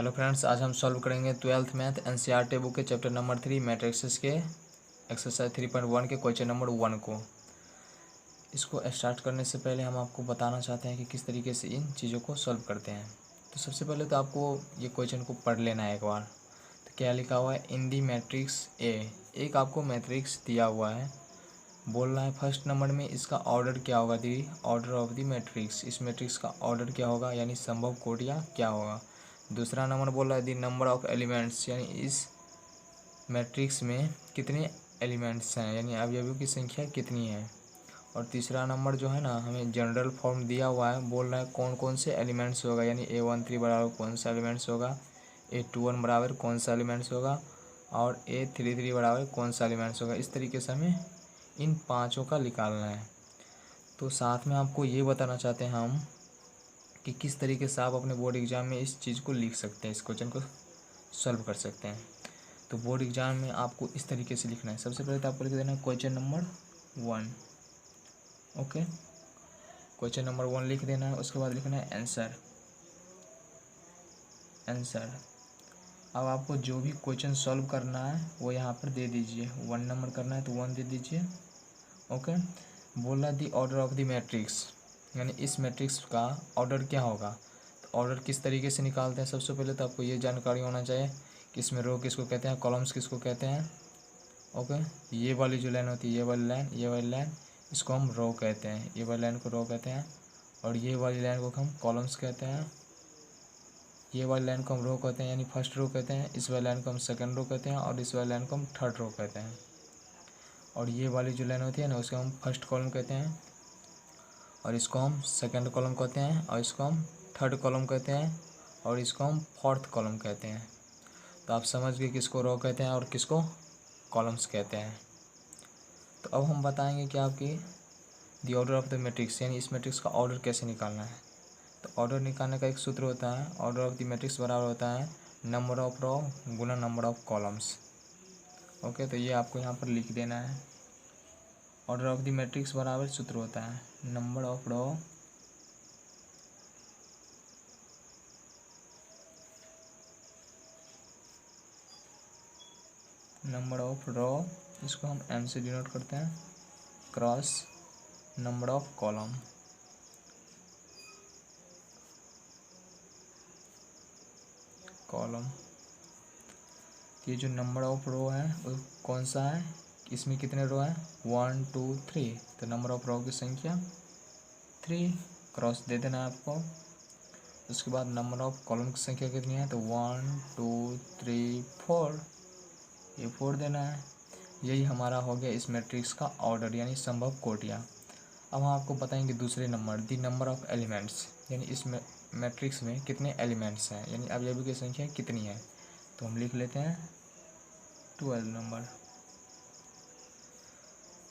Hello friends, आज हम solve करेंगे 12th मैथ एनसीईआरटी बुक के चैप्टर नंबर 3 मैट्रिक्स के एक्सरसाइज 3.1 के क्वेश्चन नंबर 1 को। इसको स्टार्ट करने से पहले हम आपको बताना चाहते हैं कि किस तरीके से इन चीज़ों को सॉल्व करते हैं। तो सबसे पहले तो आपको ये क्वेश्चन को पढ़ लेना है एक बार। तो क्या लिखा हुआ है, इन दी मैट्रिक्स ए। एक आपको मैट्रिक्स दिया हुआ है, बोल रहा है फर्स्ट नंबर में इसका ऑर्डर क्या होगा, दी ऑर्डर ऑफ द मैट्रिक्स। इस मैट्रिक्स का ऑर्डर क्या होगा, यानी संभव कोटियाँ क्या होगा। दूसरा नंबर बोल रहा है दी नंबर ऑफ एलिमेंट्स, यानी इस मैट्रिक्स में कितने एलिमेंट्स हैं, यानी अवयवों की संख्या कितनी है। और तीसरा नंबर जो है ना, हमें जनरल फॉर्म दिया हुआ है, बोल रहा है कौन कौन से एलिमेंट्स होगा, यानी A13 बराबर कौन सा एलिमेंट्स होगा, A21 बराबर कौन सा एलिमेंट्स होगा, और A33 बराबर कौन सा एलिमेंट्स होगा। इस तरीके से हमें इन पाँचों का निकालना है। तो साथ में आपको ये बताना चाहते हैं हम कि किस तरीके से आप अपने बोर्ड एग्ज़ाम में इस चीज़ को लिख सकते हैं, इस क्वेश्चन को सॉल्व कर सकते हैं। तो बोर्ड एग्ज़ाम में आपको इस तरीके से लिखना है। सबसे पहले तो आपको लिख देना है question number 1। Okay, question number 1 लिख देना है। उसके बाद लिखना है आंसर। अब आपको जो भी क्वेश्चन सॉल्व करना है वो यहाँ पर दे दीजिए। 1 नंबर करना है तो 1 दे दीजिए। ओके, बोला दी ऑर्डर ऑफ द मैट्रिक्स, यानी इस मैट्रिक्स का ऑर्डर क्या होगा। तो ऑर्डर किस तरीके से निकालते हैं, सबसे पहले तो आपको ये जानकारी होना चाहिए कि इसमें रो किसको कहते हैं, कॉलम्स किसको कहते हैं। ओके, ये वाली जो लाइन होती है, ये वाली लाइन इसको हम रो कहते हैं, ये वाली लाइन को रो कहते हैं। और ये वाली लाइन को हम कॉलम्स कहते हैं, ये वाली लाइन को हम रो कहते हैं, यानी फर्स्ट रो कहते हैं। इस वाली लाइन को हम सेकंड रो कहते हैं, और इस वाली लाइन को हम थर्ड रो कहते हैं। और ये वाली जो लाइन होती है ना, उसको हम फर्स्ट कॉलम कहते हैं, और इसको हम सेकंड कॉलम कहते हैं, और इसको हम थर्ड कॉलम कहते हैं, और इसको हम फोर्थ कॉलम कहते हैं। तो आप समझ गए किसको रो कहते हैं और किसको कॉलम्स कहते हैं। तो अब हम बताएंगे कि आपकी दी ऑर्डर ऑफ द मैट्रिक्स, यानी इस मैट्रिक्स का ऑर्डर कैसे निकालना है। तो ऑर्डर निकालने का एक सूत्र होता है, ऑर्डर ऑफ द मैट्रिक्स बराबर होता है नंबर ऑफ रो गुना नंबर ऑफ कॉलम्स। ओके, तो ये आपको यहाँ पर लिख देना है। ऑर्डर ऑफ द मैट्रिक्स बराबर सूत्र होता है नंबर ऑफ रो इसको हम m से डिनोट करते हैं, क्रॉस नंबर ऑफ कॉलम। ये जो नंबर ऑफ रो है वो कौन सा है, इसमें कितने रो है, 1 2 3। तो नंबर ऑफ रो की संख्या 3, क्रॉस दे देना है आपको। उसके बाद नंबर ऑफ कॉलम की संख्या कितनी है, तो 1 2 3 4, ये 4 देना है। यही हमारा हो गया इस मैट्रिक्स का ऑर्डर, यानी संभव कोटियाँ। अब हम आपको बताएंगे दूसरे number, the number of elements, यानी इस मैट्रिक्स में कितने एलिमेंट्स हैं, यानी अवयवों की संख्या कितनी है। तो हम लिख लेते हैं 12 नंबर।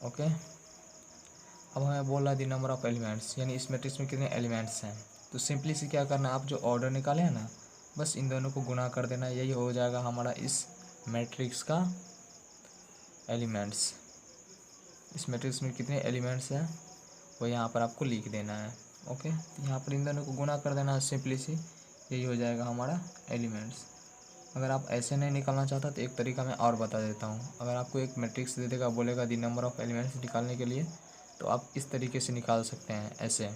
ओके, अब हमें बोल रहा है दी नंबर ऑफ एलिमेंट्स, यानी इस मैट्रिक्स में कितने एलिमेंट्स हैं। तो सिंपली से क्या करना है, आप जो ऑर्डर निकाले हैं ना, बस इन दोनों को गुना कर देना, यही हो जाएगा हमारा इस मैट्रिक्स का एलिमेंट्स। इस मैट्रिक्स में कितने एलिमेंट्स हैं वो यहाँ पर आपको लिख देना है। ओके, यहाँ पर इन दोनों को गुना कर देना है सिंपली सी, यही हो जाएगा हमारा एलिमेंट्स। अगर आप ऐसे नहीं निकालना चाहता तो एक तरीका मैं और बता देता हूँ। अगर आपको एक मैट्रिक्स दे देगा, बोलेगा दी नंबर ऑफ एलिमेंट्स निकालने के लिए, तो आप इस तरीके से निकाल सकते हैं, ऐसे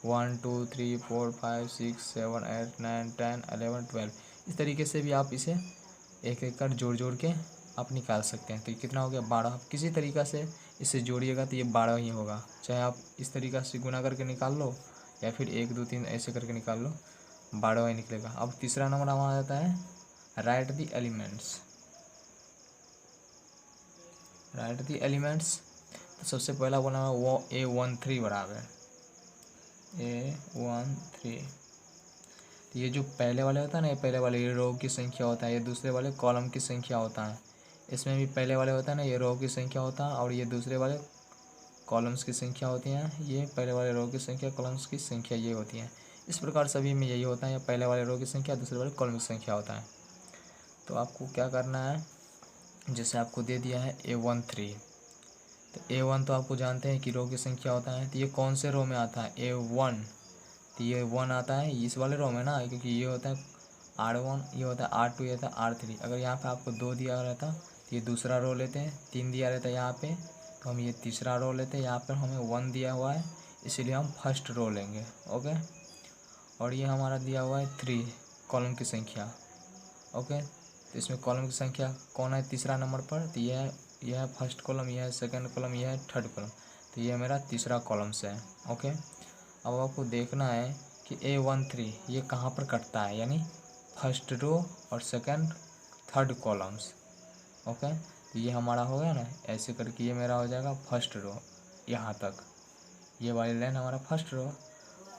1 2 3 4 5 6 7 8 9 10 11 12। इस तरीके से भी आप इसे एक एक कर जोड़ जोड़ के आप निकाल सकते हैं। तो ये कितना हो गया, 12। किसी तरीक़ा से इसे जोड़िएगा तो ये 12 ही होगा, चाहे आप इस तरीक़ा से गुना करके निकाल लो या फिर 1 2 3 ऐसे करके निकाल लो, 12 ही निकलेगा। अब तीसरा नंबर हमारा आता है राइट द एलिमेंट्स। तो सबसे पहला बोला है वो A13 बराबर A13। तो ये जो पहले वाले होता है ना, ये पहले वाले ये रो की संख्या होता है, ये दूसरे वाले कॉलम की संख्या होता है। इसमें भी पहले वाले होता है ना, ये रो की संख्या होता है, और ये दूसरे वाले कॉलम्स की संख्या होती हैं। ये पहले वाले रो की संख्या, कॉलम्स की संख्या ये होती है। इस प्रकार सभी में यही होता है, ये पहले वाले रो की संख्या, दूसरे वाले कॉलम की संख्या होता है। तो आपको क्या करना है, जैसे आपको दे दिया है A13, तो A1 तो आपको जानते हैं कि रो की संख्या होता है। तो ये कौन से रो में आता है, A1। तो ये 1 आता है इस वाले रो में ना, क्योंकि ये होता है R1 ये होता है, R2 ये होता है, R3। अगर यहाँ पे आपको 2 दिया रहता तो ये दूसरा रो लेते हैं, 3 दिया रहता है यहाँ पे तो हम ये तीसरा रो लेते हैं। यहाँ पर हमें 1 दिया हुआ है इसीलिए हम फर्स्ट रो लेंगे। ओके, और ये हमारा दिया हुआ है 3 कॉलम की संख्या। ओके, तो इसमें कॉलम की संख्या कौन है तीसरा नंबर पर, तो यह है फर्स्ट कॉलम, यह है सेकंड कॉलम, यह है थर्ड कॉलम, तो ये मेरा तीसरा कॉलम से है। ओके, अब आपको देखना है कि A13 ये कहाँ पर कटता है, यानी फर्स्ट रो और सेकंड थर्ड कॉलम्स। ओके, तो ये हमारा हो गया ना, ऐसे करके ये मेरा हो जाएगा फर्स्ट रो यहाँ तक, ये वाली लाइन हमारा फर्स्ट रो।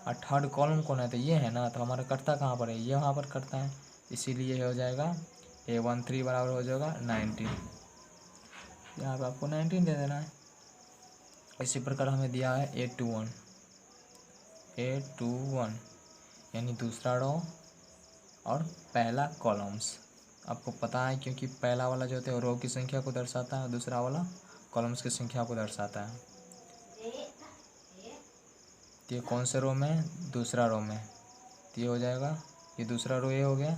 और थर्ड कॉलम कौन है, तो ये है ना, तो हमारा कटता कहाँ पर है, ये वहाँ पर कटता है, इसीलिए हो जाएगा A13 बराबर हो जाएगा 19। यहाँ पे आपको 19 दे देना है। इसी प्रकार हमें दिया है A21 यानी दूसरा रो और पहला कॉलम्स। आपको पता है क्योंकि पहला वाला जो होता है रो की संख्या को दर्शाता है, दूसरा वाला कॉलम्स की संख्या को दर्शाता है। तो ये कौन से रो में है, दूसरा रो में, तो ये हो जाएगा, ये दूसरा रो ये हो गया।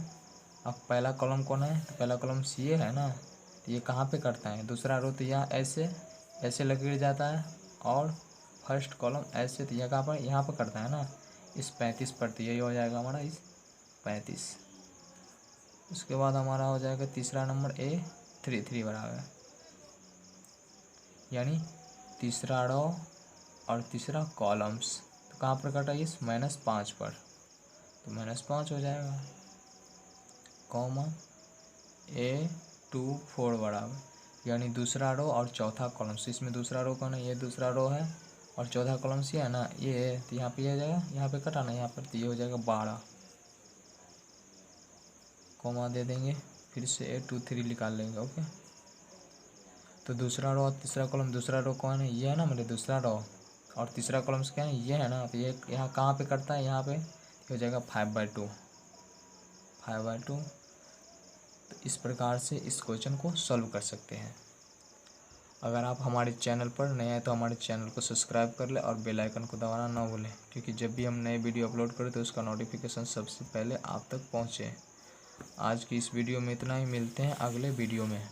अब पहला कॉलम कौन है, तो पहला कॉलम सी है ना, तो ये कहाँ पे करता है, दूसरा रो तो यहाँ ऐसे लकीर जाता है, और फर्स्ट कॉलम ऐसे, तो यह कहाँ पर, यहाँ पर करता है ना, इस 35 पर, तो यही हो जाएगा हमारा इस 35। उसके बाद हमारा हो जाएगा तीसरा नंबर A33 बराबर, यानी तीसरा रो और तीसरा कॉलम्स, तो कहाँ पर कटा, इस -5 पर, तो -5 हो जाएगा, कॉमा A24 बराबर, यानी दूसरा रो और चौथा कॉलम्स। इसमें दूसरा रो कौन है, ये दूसरा रो है और चौथा कॉलम्स ये है ना, ये है, तो यहाँ पे ये हो जाएगा, यहाँ पे कटा ना, यहाँ पर, तो ये हो जाएगा 12, कॉमा दे देंगे, फिर से A23 निकाल लेंगे। ओके, तो दूसरा रो और तीसरा कॉलम, दूसरा रो कौन है, ये है ना मेरे दूसरा रो, और तीसरा कॉलम्स क्या है, ये है ना, तो ये यहाँ कहाँ पे करता है, यहाँ पे हो जाएगा 5/2। तो इस प्रकार से इस क्वेश्चन को सॉल्व कर सकते हैं। अगर आप हमारे चैनल पर नए हैं तो हमारे चैनल को सब्सक्राइब कर लें और बेल आइकन को दबाना ना भूलें, क्योंकि जब भी हम नए वीडियो अपलोड करें तो उसका नोटिफिकेशन सबसे पहले आप तक पहुँचे। आज की इस वीडियो में इतना ही, मिलते हैं अगले वीडियो में।